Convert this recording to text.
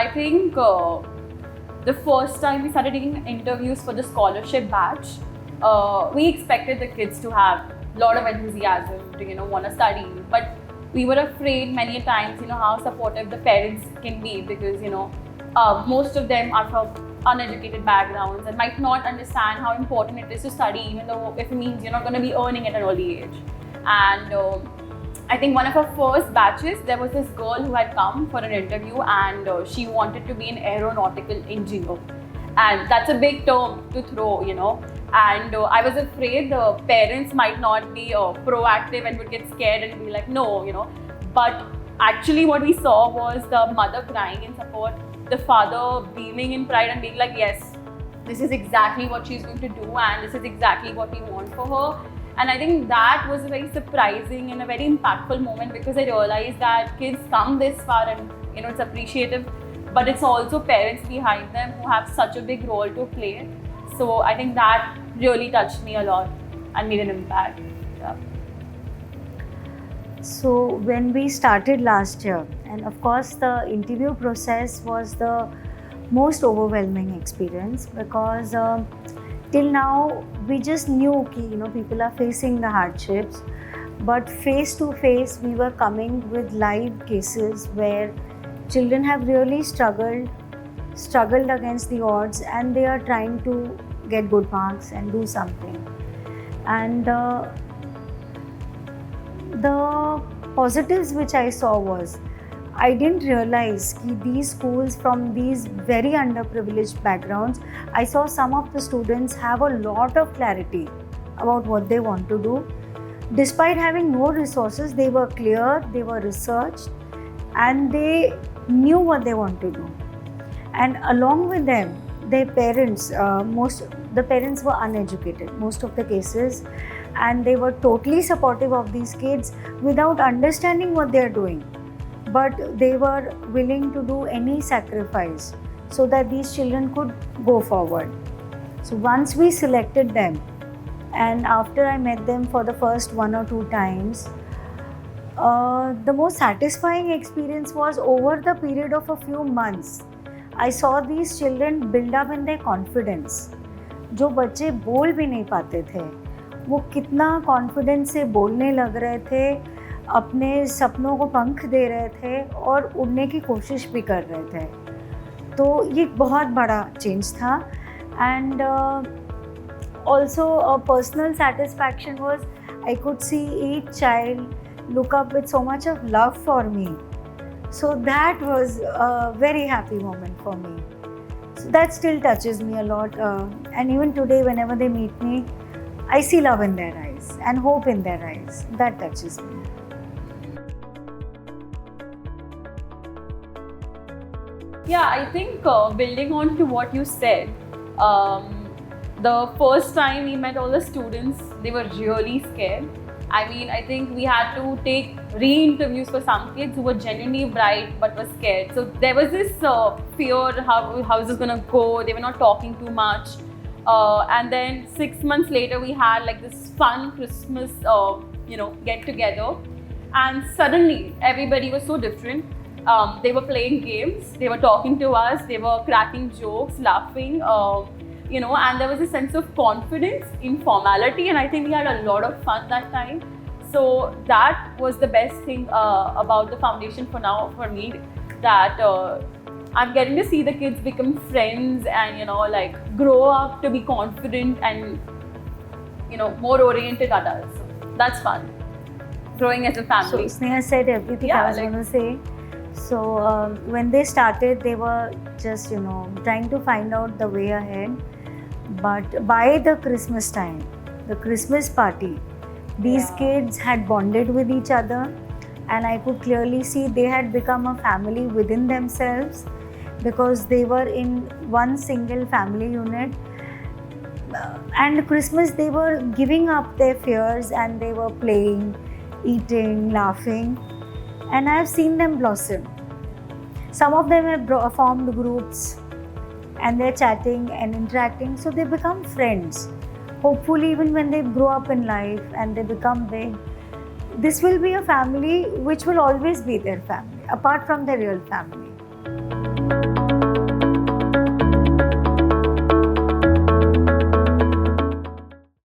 I think the first time we started taking interviews for the scholarship batch, we expected the kids to have a lot of enthusiasm to want to study, but we were afraid many times how supportive the parents can be, because most of them are from uneducated backgrounds and might not understand how important it is to study, even though if it means you're not going to be earning at an early age. And I think one of our first batches, there was this girl who had come for an interview, and she wanted to be an aeronautical engineer. And that's a big term to throw, And I was afraid the parents might not be proactive and would get scared and be like, no, But actually what we saw was the mother crying in support, the father beaming in pride and being like, yes, this is exactly what she's going to do and this is exactly what we want for her. And I think that was a very surprising and a very impactful moment, because I realized that kids come this far and it's appreciative, but it's also parents behind them who have such a big role to play. So I think that really touched me a lot and made an impact. Yeah. So when we started last year, and of course the interview process was the most overwhelming experience, because till now we just knew that people are facing the hardships, but face to face we were coming with live cases where children have really struggled against the odds, and they are trying to get good marks and do something. And the positives which I saw was, I didn't realize these schools from these very underprivileged backgrounds, I saw some of the students have a lot of clarity about what they want to do. Despite having no resources, they were clear, they were researched, and they knew what they want to do. And along with them, their parents, the parents were uneducated, most of the cases, and they were totally supportive of these kids without understanding what they are doing. But they were willing to do any sacrifice so that these children could go forward. So once we selected them, and after I met them for the first 1 or 2 times, the most satisfying experience was over the period of a few months. I saw these children build up in their confidence. जो बच्चे बोल भी नहीं पाते थे, वो कितना confidence से बोलने लग रहे थे, अपने सपनों को पंख दे रहे थे और उड़ने की कोशिश भी कर रहे थे. तो ये बहुत बड़ा चेंज था. And also a personal satisfaction was I could see each child look up with so much of love for me. So that was a very happy moment for me. So that still touches me a lot. And even today, whenever they meet me, I see love in their eyes and hope in their eyes. That touches me. Yeah, I think building on to what you said, the first time we met all the students, they were really scared. I mean, I think we had to take re-interviews for some kids who were genuinely bright but were scared. So there was this fear, how is this going to go? They were not talking too much. And then 6 months later, we had like this fun Christmas, get together. And suddenly, everybody was so different. They were playing games, they were talking to us, they were cracking jokes, laughing, and there was a sense of confidence, informality, and I think we had a lot of fun that time. So that was the best thing about the foundation for now for me, that I'm getting to see the kids become friends and grow up to be confident and more oriented adults. So that's fun. Growing as a family. So Sneha said everything I was going to say. So when they started, they were just trying to find out the way ahead. But by the Christmas time, the Christmas party, these kids had bonded with each other, and I could clearly see they had become a family within themselves, because they were in one single family unit. And Christmas, they were giving up their fears and they were playing, eating, laughing, and I have seen them blossom. Some of them have formed groups and they're chatting and interacting, so they become friends. Hopefully, even when they grow up in life and they become big, this will be a family which will always be their family, apart from their real family.